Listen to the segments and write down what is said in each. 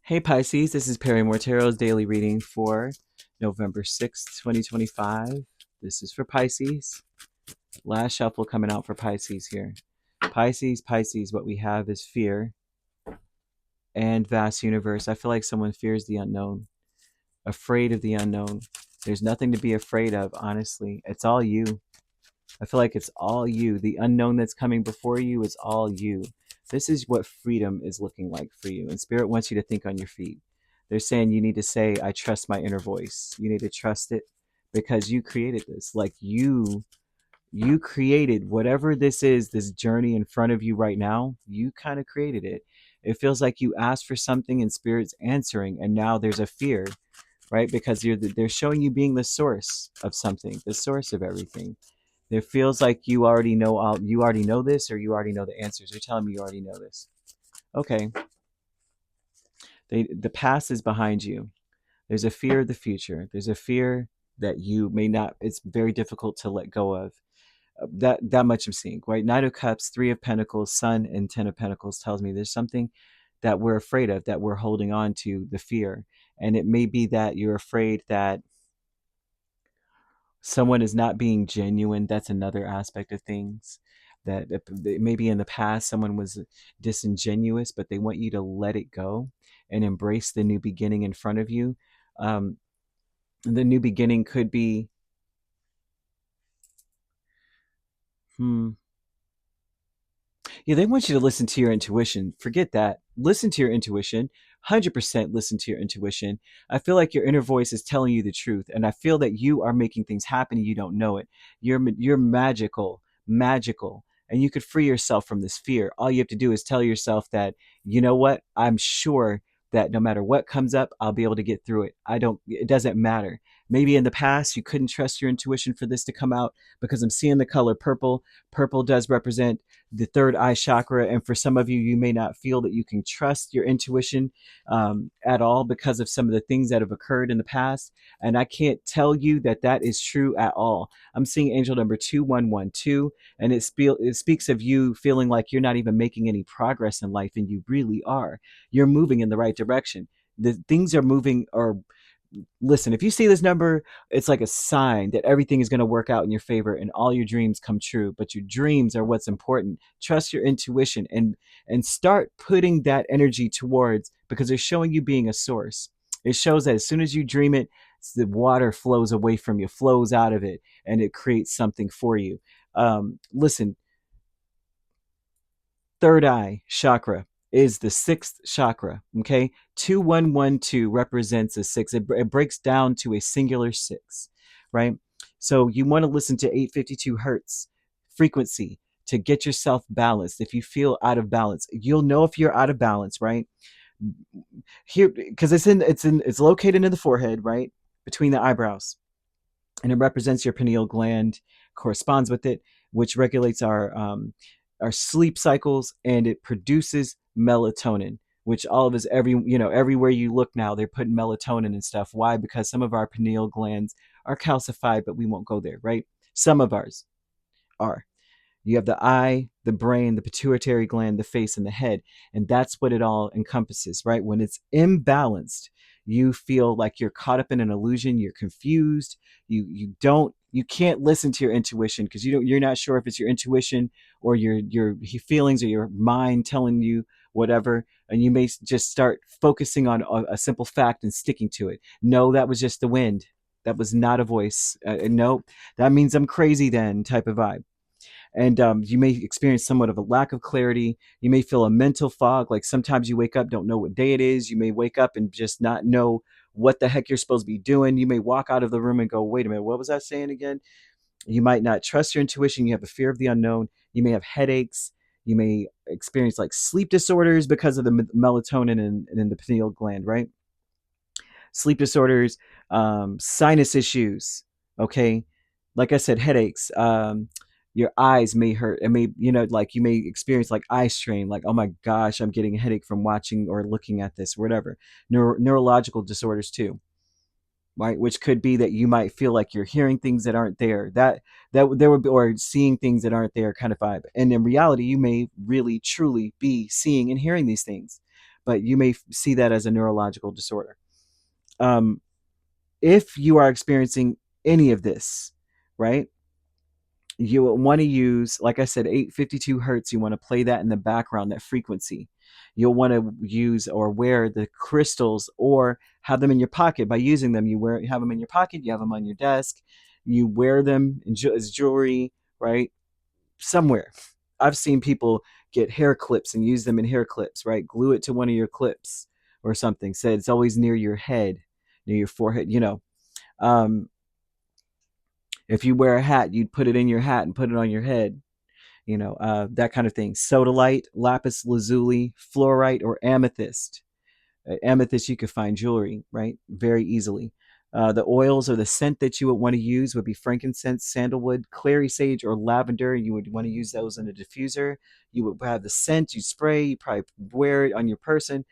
Hey Pisces, this is Perrymore Tarot's daily reading for November 6th, 2025. This is for Pisces. Last shuffle coming out for Pisces here. Pisces, what we have is fear and vast universe. I feel like someone fears the unknown, afraid of the unknown. There's nothing to be afraid of, honestly. It's all you. I feel like it's all you. The unknown that's coming before you is all you. This is what freedom is looking like for you. And Spirit wants you to think on your feet. They're saying you need to say, I trust my inner voice. You need to trust it because you created this. Like you created whatever this is, this journey in front of you right now. You kind of created it. It feels like you asked for something and Spirit's answering, and now there's a fear, right? Because they're showing you being the source of something, the source of everything. It feels like you already know this, or you already know the answers. They're telling me you already know this. Okay. The past is behind you. There's a fear of the future. There's a fear that you may not, it's very difficult to let go of. That much I'm seeing, right? Knight of Cups, Three of Pentacles, Sun, and Ten of Pentacles tells me there's something that we're afraid of, that we're holding on to, the fear. And it may be that you're afraid that someone is not being genuine. That's another aspect of things. That maybe in the past someone was disingenuous, but they want you to let it go and embrace the new beginning in front of you. The new beginning could be, yeah, they want you to listen to your intuition. Forget that. Listen to your intuition. 100% listen to your intuition. I feel like your inner voice is telling you the truth, and I feel that you are making things happen and you don't know it. You're magical, magical, and you could free yourself from this fear. All you have to do is tell yourself that, you know what? I'm sure that no matter what comes up, I'll be able to get through it. It doesn't matter. Maybe in the past you couldn't trust your intuition for this to come out, because I'm seeing the color purple. Purple does represent the third eye chakra, and for some of you, you may not feel that you can trust your intuition at all because of some of the things that have occurred in the past. And I can't tell you that that is true at all. I'm seeing angel number 2112, and it speaks of you feeling like you're not even making any progress in life, and you really are. You're moving in the right direction. The things are moving. Or listen, if you see this number, it's like a sign that everything is going to work out in your favor and all your dreams come true. But your dreams are what's important. Trust your intuition and start putting that energy towards, because they're showing you being a source. It shows that as soon as you dream it, the water flows away from you, flows out of it, and it creates something for you. Listen, third eye chakra is the sixth chakra. Okay, 2112 represents a six. It breaks down to a singular six, right? So you want to listen to 852 hertz frequency to get yourself balanced. If you feel out of balance, you'll know if you're out of balance, right? Here, because it's located in the forehead, right, between the eyebrows, and it represents your pineal gland, corresponds with it, which regulates our sleep cycles, and it produces melatonin, which all of us, everywhere you look now, they're putting melatonin and stuff. Why? Because some of our pineal glands are calcified, but we won't go there, right? Some of ours are. You have the eye, the brain, the pituitary gland, the face, and the head. And that's what it all encompasses, right? When it's imbalanced, you feel like you're caught up in an illusion, you're confused, you can't listen to your intuition because you're not sure if it's your intuition or your feelings or your mind telling you whatever. And you may just start focusing on a simple fact and sticking to it. No, that was just the wind. That was not a voice. No, that means I'm crazy then, type of vibe. And you may experience somewhat of a lack of clarity. You may feel a mental fog, like sometimes you wake up, don't know what day it is. You may wake up and just not know what the heck you're supposed to be doing. You may walk out of the room and go, wait a minute, what was I saying again? You might not trust your intuition. You have a fear of the unknown. You may have headaches. You may experience like sleep disorders because of the melatonin and the pineal gland, right? Sleep disorders, sinus issues, okay? Like I said, headaches, your eyes may hurt. It may, like you may experience like eye strain, like, oh my gosh, I'm getting a headache from watching or looking at this, whatever. Neurological disorders too, right? Which could be that you might feel like you're hearing things that aren't there, that there would be, or seeing things that aren't there kind of vibe. And in reality, you may really truly be seeing and hearing these things. but you may see that as a neurological disorder. Um, if you are experiencing any of this, right, you want to use, like I said, 852 hertz. You want to play that in the background, that frequency. You'll want to use or wear the crystals or have them in your pocket. By using them, you have them in your pocket, you have them on your desk, you wear them as jewelry, right? Somewhere. I've seen people get hair clips and use them in hair clips, right? Glue it to one of your clips or something. Say it's always near your head, near your forehead, Um, if you wear a hat, you'd put it in your hat and put it on your head, that kind of thing. Sodalite, lapis lazuli, fluorite, or amethyst. Amethyst, you could find jewelry, right? Very easily. The oils or the scent that you would want to use would be frankincense, sandalwood, clary sage, or lavender. You would want to use those in a diffuser. You would have the scent, you spray, you probably wear it on your person.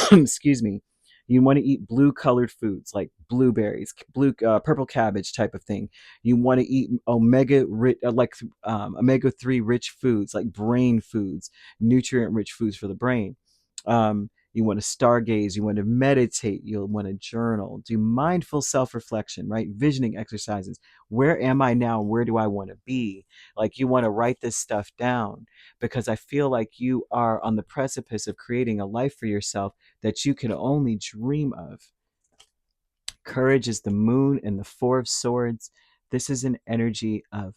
Excuse me. You want to eat blue colored foods like blueberries, purple cabbage type of thing. You want to eat omega 3 rich foods like brain foods, nutrient rich foods for the brain. You want to stargaze, you want to meditate, you'll want to journal, do mindful self-reflection, right? Visioning exercises. Where am I now? Where do I want to be? Like, you want to write this stuff down, because I feel like you are on the precipice of creating a life for yourself that you can only dream of. Courage is the moon and the Four of Swords. This is an energy of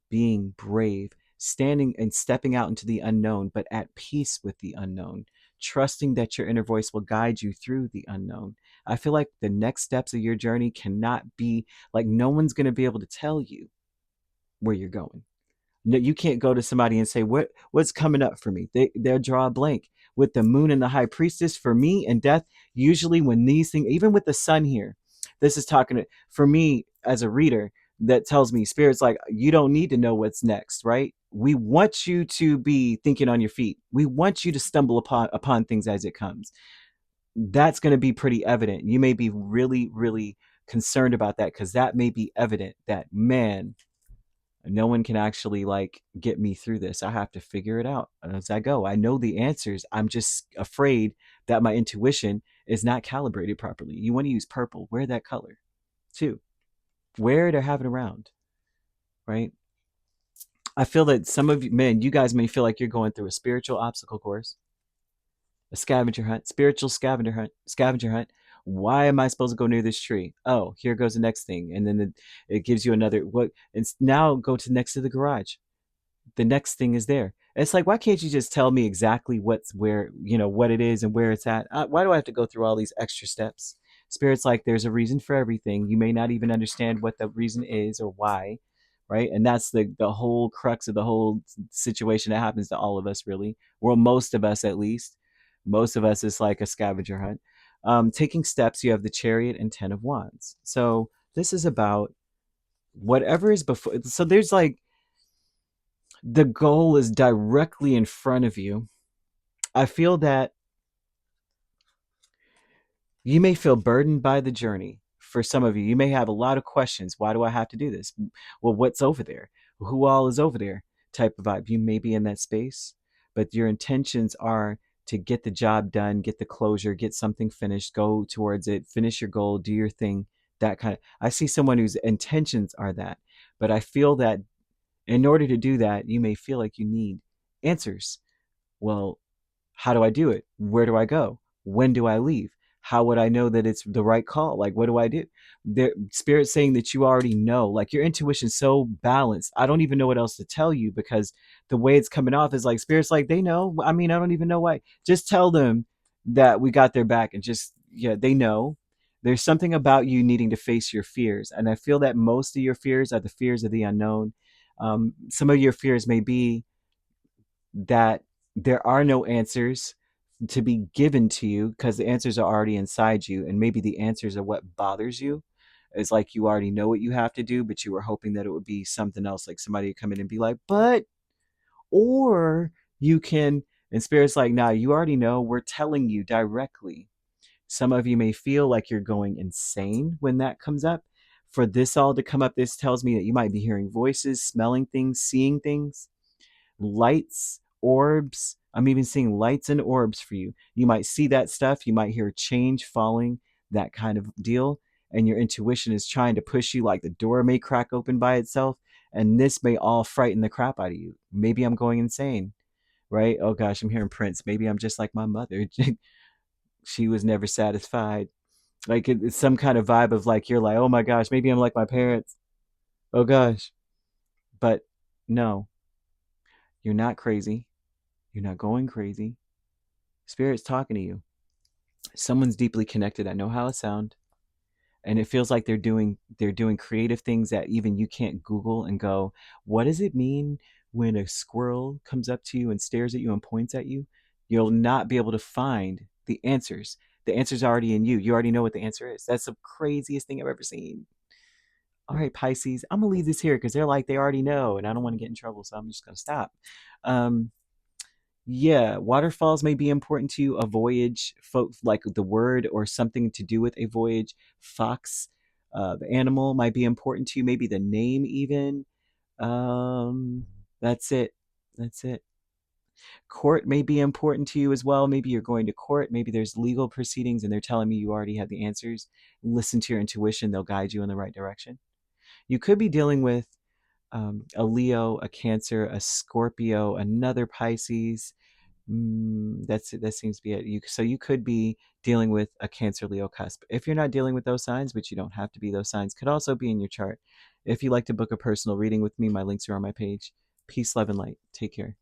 being brave, standing and stepping out into the unknown, but at peace with the unknown, trusting that your inner voice will guide you through the unknown. I feel like the next steps of your journey cannot be like, no one's going to be able to tell you where you're going. No, you can't go to somebody and say, what's coming up for me? They'll draw a blank. With the moon and the high priestess, for me and death, usually when these things, even with the sun here, this is talking to, for me as a reader, that tells me spirit's like, you don't need to know what's next, right? We want you to be thinking on your feet. We want you to stumble upon things as it comes. That's going to be pretty evident. You may be really, really concerned about that, because that may be evident that, man, no one can actually like get me through this. I have to figure it out as I go. I know the answers. I'm just afraid that my intuition is not calibrated properly. You want to use purple. Wear that color too. Wear it or have it around, right? I feel that some of you, man, you guys may feel like you're going through a spiritual obstacle course, a scavenger hunt, spiritual scavenger hunt. Why am I supposed to go near this tree? Oh, here goes the next thing. And then it gives you another, what? It's now go to next to the garage. The next thing is there. It's like, why can't you just tell me exactly what's where, what it is and where it's at? Why do I have to go through all these extra steps? Spirit's like, there's a reason for everything. You may not even understand what the reason is or why, right? And that's the whole crux of the whole situation that happens to all of us, really. Well, most of us, at least. Most of us is like a scavenger hunt. Taking steps, you have the Chariot and 10 of Wands. So this is about whatever is before. So there's like, the goal is directly in front of you. I feel that you may feel burdened by the journey. For some of you, you may have a lot of questions. Why do I have to do this? Well, what's over there? Who all is over there? Type of vibe. You may be in that space, but your intentions are to get the job done, get the closure, get something finished, go towards it, finish your goal, do your thing. That kind of. I see someone whose intentions are that, but I feel that in order to do that, you may feel like you need answers. Well, how do I do it? Where do I go? When do I leave? How would I know that it's the right call? Like, what do I do? The spirit's saying that you already know. Like, your intuition's so balanced. I don't even know what else to tell you, because the way it's coming off is like, spirit's like, they know. I mean, I don't even know why. Just tell them that we got their back, and just, yeah, they know. There's something about you needing to face your fears. And I feel that most of your fears are the fears of the unknown. Some of your fears may be that there are no answers to be given to you, because the answers are already inside you, and maybe the answers are what bothers you. It's like you already know what you have to do, but you were hoping that it would be something else, like somebody would come in and be like, but, or you can, and spirit's like, nah, you already know, we're telling you directly. Some of you may feel like you're going insane when that comes up. For this all to come up, this tells me that you might be hearing voices, smelling things, seeing things, lights, orbs. I'm even seeing lights and orbs for you. You might see that stuff. You might hear change falling, that kind of deal. And your intuition is trying to push you, like the door may crack open by itself. And this may all frighten the crap out of you. Maybe I'm going insane, right? Oh gosh, I'm hearing Prince. Maybe I'm just like my mother. She was never satisfied. Like it's some kind of vibe of like, you're like, oh my gosh, maybe I'm like my parents. Oh gosh. But no, you're not crazy. You're not going crazy. Spirit's talking to you. Someone's deeply connected. I know how it sounds. And it feels like they're doing creative things that even you can't Google and go, what does it mean when a squirrel comes up to you and stares at you and points at you? You'll not be able to find the answers. The answer's already in you. You already know what the answer is. That's the craziest thing I've ever seen. All right, Pisces, I'm gonna leave this here because they're like they already know, and I don't want to get in trouble, so I'm just gonna stop. Um, yeah, waterfalls may be important to you. A voyage, like the word or something to do with a voyage. Fox, the animal, might be important to you. Maybe the name, even. That's it. That's it. Court may be important to you as well. Maybe you're going to court. Maybe there's legal proceedings and they're telling me you already have the answers. Listen to your intuition, they'll guide you in the right direction. You could be dealing with a Leo, a Cancer, a Scorpio, another Pisces. That seems to be it. So you could be dealing with a Cancer, Leo cusp. If you're not dealing with those signs, which you don't have to be, those signs could also be in your chart. If you'd like to book a personal reading with me, my links are on my page. Peace, love, and light. Take care.